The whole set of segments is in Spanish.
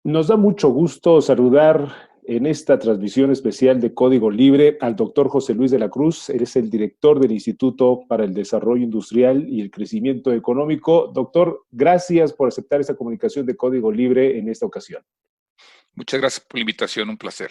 Nos da mucho gusto saludar en esta transmisión especial de Código Libre al doctor José Luis de la Cruz. Él es el director del Instituto para el Desarrollo Industrial y el Crecimiento Económico. Doctor, gracias por aceptar esta comunicación de Código Libre en esta ocasión. Muchas gracias por la invitación, un placer.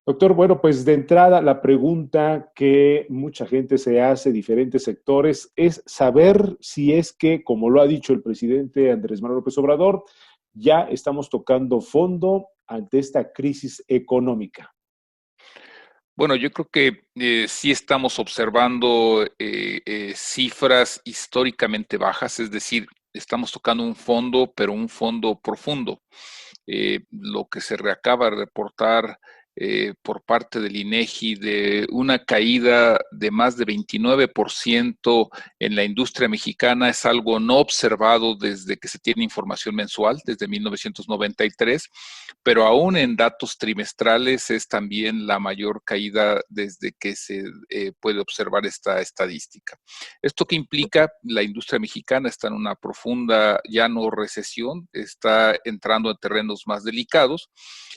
Doctor, bueno, pues de entrada la pregunta que mucha gente se hace, diferentes sectores, es saber si es que, como lo ha dicho el presidente Andrés Manuel López Obrador, ya estamos tocando fondo ante esta crisis económica. Bueno, yo creo que sí estamos observando cifras históricamente bajas, es decir, estamos tocando un fondo, pero un fondo profundo. Lo que se reacaba de reportar por parte del INEGI de una caída de más de 29% en la industria mexicana es algo no observado desde que se tiene información mensual, desde 1993, pero aún en datos trimestrales es también la mayor caída desde que se puede observar esta estadística. ¿Esto qué implica? La industria mexicana está en una profunda, ya no recesión, está entrando en terrenos más delicados,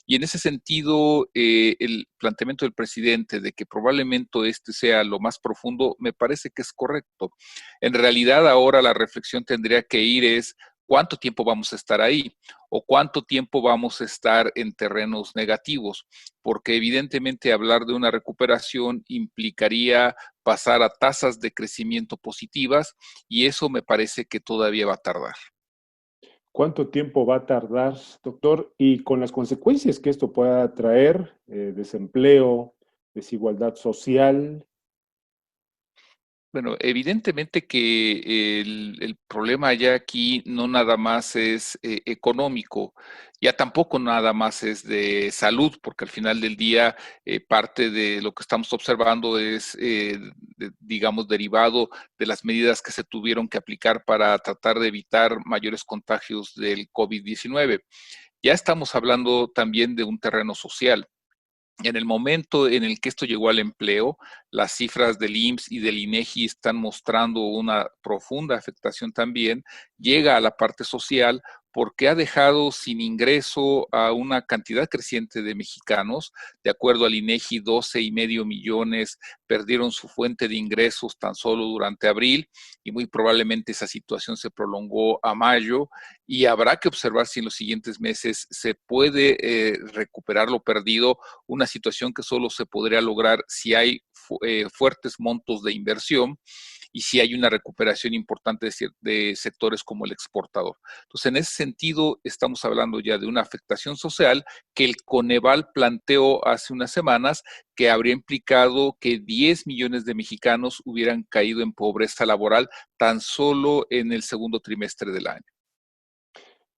y en ese sentido, el planteamiento del presidente de que probablemente este sea lo más profundo, me parece que es correcto. En realidad, ahora la reflexión tendría que ir es cuánto tiempo vamos a estar ahí o cuánto tiempo vamos a estar en terrenos negativos, porque evidentemente hablar de una recuperación implicaría pasar a tasas de crecimiento positivas y eso me parece que todavía va a tardar. ¿Cuánto tiempo va a tardar, doctor? Y con las consecuencias que esto pueda traer, desempleo, desigualdad social. Bueno, evidentemente que el problema ya aquí no nada más es económico, ya tampoco nada más es de salud, porque al final del día parte de lo que estamos observando es, digamos, derivado de las medidas que se tuvieron que aplicar para tratar de evitar mayores contagios del COVID-19. Ya estamos hablando también de un terreno social. En el momento en el que esto llegó al empleo, las cifras del IMSS y del INEGI están mostrando una profunda afectación también. Llega a la parte social porque ha dejado sin ingreso a una cantidad creciente de mexicanos. De acuerdo al INEGI, 12,5 millones perdieron su fuente de ingresos tan solo durante abril y muy probablemente esa situación se prolongó a mayo y habrá que observar si en los siguientes meses se puede recuperar lo perdido, una situación que solo se podría lograr si hay fuertes montos de inversión y si hay una recuperación importante de sectores como el exportador. Entonces, en ese sentido, estamos hablando ya de una afectación social que el Coneval planteó hace unas semanas que habría implicado que 10 millones de mexicanos hubieran caído en pobreza laboral tan solo en el segundo trimestre del año.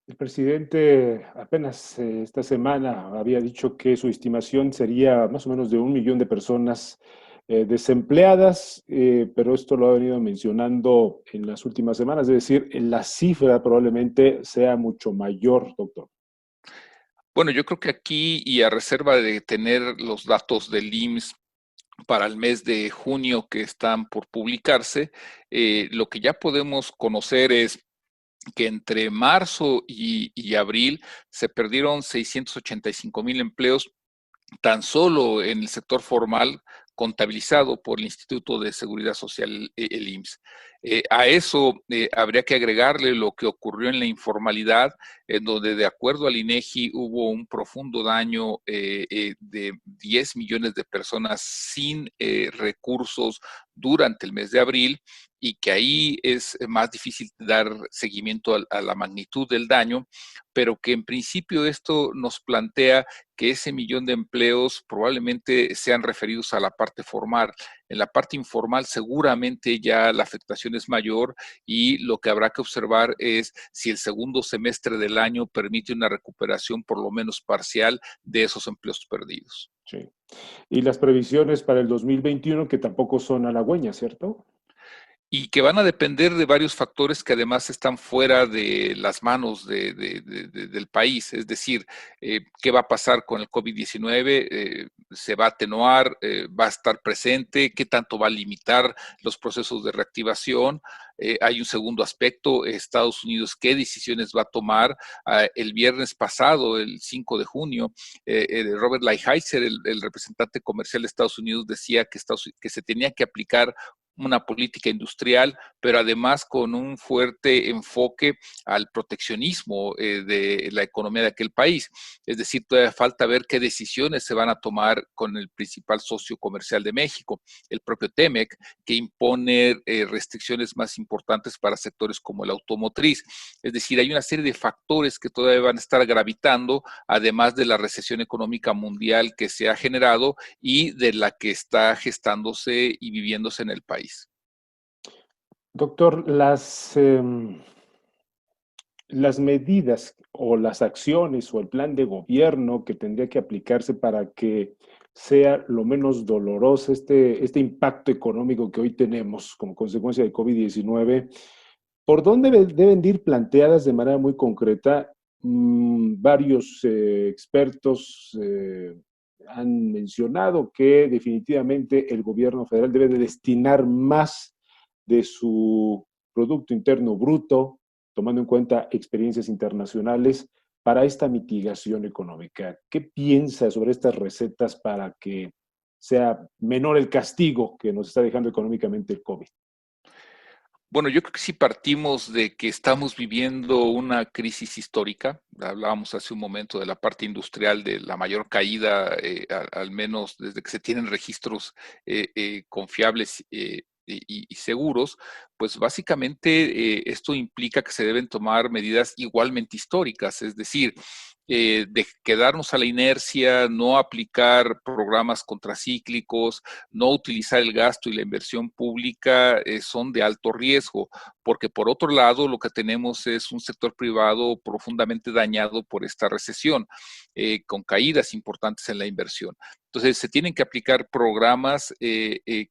El presidente apenas esta semana había dicho que su estimación sería más o menos de 1 millón de personas desempleadas, pero esto lo ha venido mencionando en las últimas semanas, es decir, la cifra probablemente sea mucho mayor, doctor. Bueno, yo creo que aquí y a reserva de tener los datos del IMSS para el mes de junio que están por publicarse, lo que ya podemos conocer es que entre marzo y abril se perdieron 685,000 empleos tan solo en el sector formal contabilizado por el Instituto de Seguridad Social, el IMSS. A eso habría que agregarle lo que ocurrió en la informalidad, en donde de acuerdo al INEGI hubo un profundo daño de 10 millones de personas sin recursos durante el mes de abril y que ahí es más difícil dar seguimiento a la magnitud del daño, pero que en principio esto nos plantea que ese millón de empleos probablemente sean referidos a la parte formal. En la parte informal seguramente ya la afectación es mayor y lo que habrá que observar es si el segundo semestre del año permite una recuperación por lo menos parcial de esos empleos perdidos. Sí. Y las previsiones para el 2021 que tampoco son halagüeñas, ¿cierto? y que van a depender de varios factores que además están fuera de las manos del país. Es decir, qué va a pasar con el COVID-19, se va a atenuar, va a estar presente, qué tanto va a limitar los procesos de reactivación. Hay un segundo aspecto, Estados Unidos, qué decisiones va a tomar. El viernes pasado, el 5 de junio, Robert Lighthizer, el representante comercial de Estados Unidos, decía que se tenía que aplicar una política industrial, pero además con un fuerte enfoque al proteccionismo de la economía de aquel país. Es decir, todavía falta ver qué decisiones se van a tomar con el principal socio comercial de México, el propio TEMEC, que impone restricciones más importantes para sectores como el automotriz. Es decir, hay una serie de factores que todavía van a estar gravitando, además de la recesión económica mundial que se ha generado y de la que está gestándose y viviéndose en el país. Doctor, las medidas o las acciones o el plan de gobierno que tendría que aplicarse para que sea lo menos doloroso este impacto económico que hoy tenemos como consecuencia de COVID-19, ¿por dónde deben de ir planteadas de manera muy concreta? Varios expertos han mencionado que definitivamente el gobierno federal debe de destinar más de su Producto Interno Bruto, tomando en cuenta experiencias internacionales, para esta mitigación económica. ¿Qué piensa sobre estas recetas para que sea menor el castigo que nos está dejando económicamente el COVID? Bueno, yo creo que si partimos de que estamos viviendo una crisis histórica. Hablábamos hace un momento de la parte industrial, de la mayor caída, al menos desde que se tienen registros confiables y seguros. Pues básicamente esto implica que se deben tomar medidas igualmente históricas, es decir, de quedarnos a la inercia, no aplicar programas contracíclicos, no utilizar el gasto y la inversión pública, son de alto riesgo, porque por otro lado lo que tenemos es un sector privado profundamente dañado por esta recesión, con caídas importantes en la inversión. Entonces, se tienen que aplicar programas que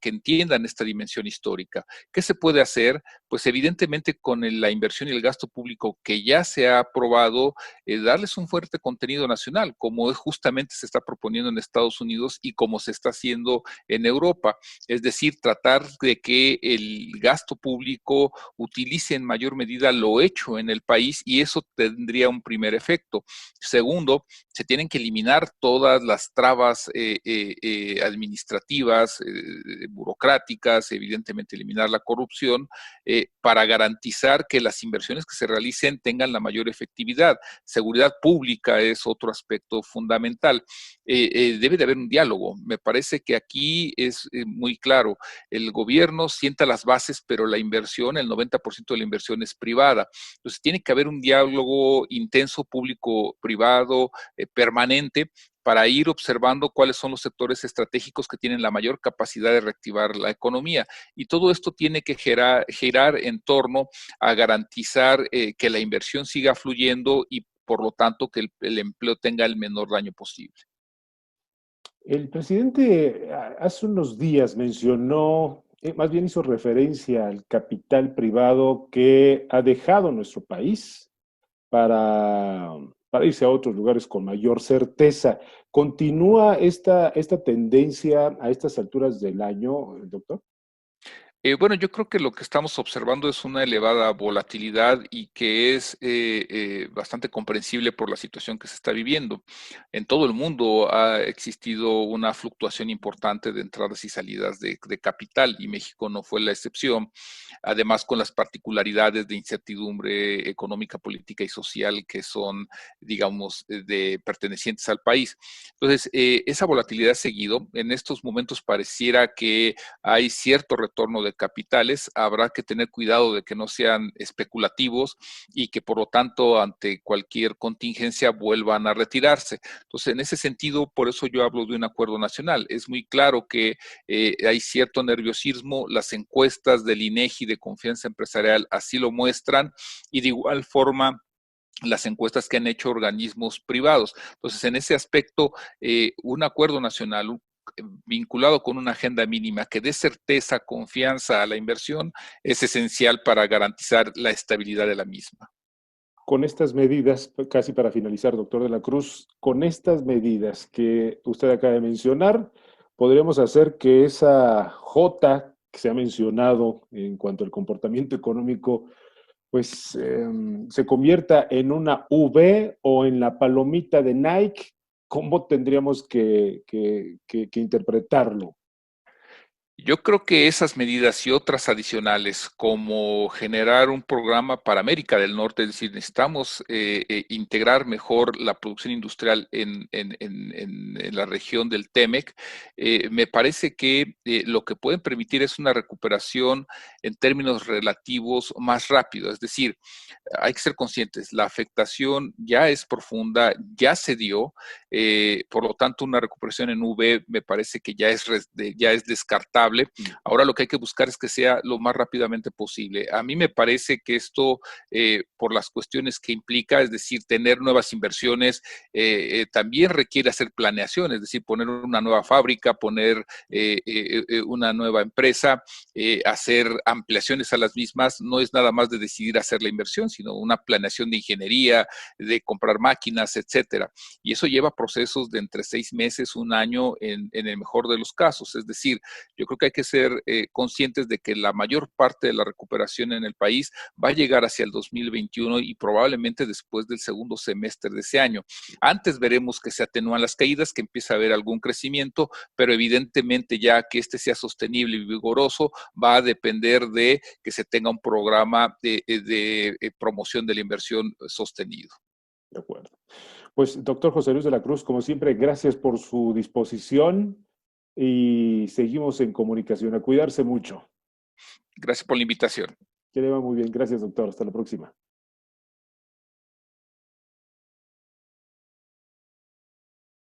entiendan esta dimensión histórica. ¿Qué se puede hacer? Pues evidentemente con la inversión y el gasto público que ya se ha aprobado, darles un fuerte contenido nacional, como justamente se está proponiendo en Estados Unidos y como se está haciendo en Europa. Es decir, tratar de que el gasto público utilice en mayor medida lo hecho en el país, y eso tendría un primer efecto. Segundo, se tienen que eliminar todas las trabas administrativas, burocráticas, evidentemente eliminar la corrupción, para garantizar que las inversiones que se realicen tengan la mayor efectividad. Seguridad pública es otro aspecto fundamental. Debe de haber un diálogo. Me parece que aquí es muy claro. El gobierno sienta las bases, pero la inversión, el 90% de la inversión es privada. Entonces tiene que haber un diálogo intenso público-privado, permanente, para ir observando cuáles son los sectores estratégicos que tienen la mayor capacidad de reactivar la economía. Y todo esto tiene que girar en torno a garantizar que la inversión siga fluyendo y por lo tanto que el empleo tenga el menor daño posible. El presidente hace unos días mencionó, más bien hizo referencia al capital privado que ha dejado nuestro país para, para irse a otros lugares con mayor certeza. ¿Continúa esta tendencia a estas alturas del año, doctor? Bueno, yo creo que lo que estamos observando es una elevada volatilidad y que es bastante comprensible por la situación que se está viviendo. En todo el mundo ha existido una fluctuación importante de entradas y salidas de capital, y México no fue la excepción. Además, con las particularidades de incertidumbre económica, política y social que son, digamos, de pertenecientes al país. Entonces, esa volatilidad ha seguido. En estos momentos pareciera que hay cierto retorno de capitales. Habrá que tener cuidado de que no sean especulativos y que por lo tanto ante cualquier contingencia vuelvan a retirarse. Entonces, en ese sentido, por eso yo hablo de un acuerdo nacional. Es muy claro que hay cierto nerviosismo. Las encuestas del INEGI de confianza empresarial así lo muestran, y de igual forma las encuestas que han hecho organismos privados. Entonces, en ese aspecto, un acuerdo nacional, vinculado con una agenda mínima que dé certeza, confianza a la inversión, es esencial para garantizar la estabilidad de la misma. Con estas medidas, casi para finalizar, doctor de la Cruz, con estas medidas que usted acaba de mencionar, podremos hacer que esa J que se ha mencionado en cuanto al comportamiento económico, pues se convierta en una V o en la palomita de Nike. ¿Cómo tendríamos que interpretarlo? Yo creo que esas medidas y otras adicionales, como generar un programa para América del Norte, es decir, necesitamos integrar mejor la producción industrial en la región del TEMEC, me parece que lo que pueden permitir es una recuperación en términos relativos más rápido. Es decir, hay que ser conscientes, la afectación ya es profunda, ya se dio, por lo tanto una recuperación en V me parece que ya es descartable. Ahora lo que hay que buscar es que sea lo más rápidamente posible. A mí me parece que esto, por las cuestiones que implica, es decir, tener nuevas inversiones, también requiere hacer planeación, es decir, poner una nueva fábrica, poner una nueva empresa, hacer ampliaciones a las mismas, no es nada más de decidir hacer la inversión, sino una planeación de ingeniería, de comprar máquinas, etcétera. Y eso lleva procesos de entre 6 meses, un año, en el mejor de los casos. Es decir, yo creo que hay que ser conscientes de que la mayor parte de la recuperación en el país va a llegar hacia el 2021 y probablemente después del segundo semestre de ese año. Antes veremos que se atenúan las caídas, que empieza a haber algún crecimiento, pero evidentemente ya que este sea sostenible y vigoroso, va a depender de que se tenga un programa de promoción de la inversión sostenido. De acuerdo. Pues, doctor José Luis de la Cruz, como siempre, gracias por su disposición y seguimos en comunicación. A cuidarse mucho. Gracias por la invitación. Que le va muy bien. Gracias, doctor. Hasta la próxima.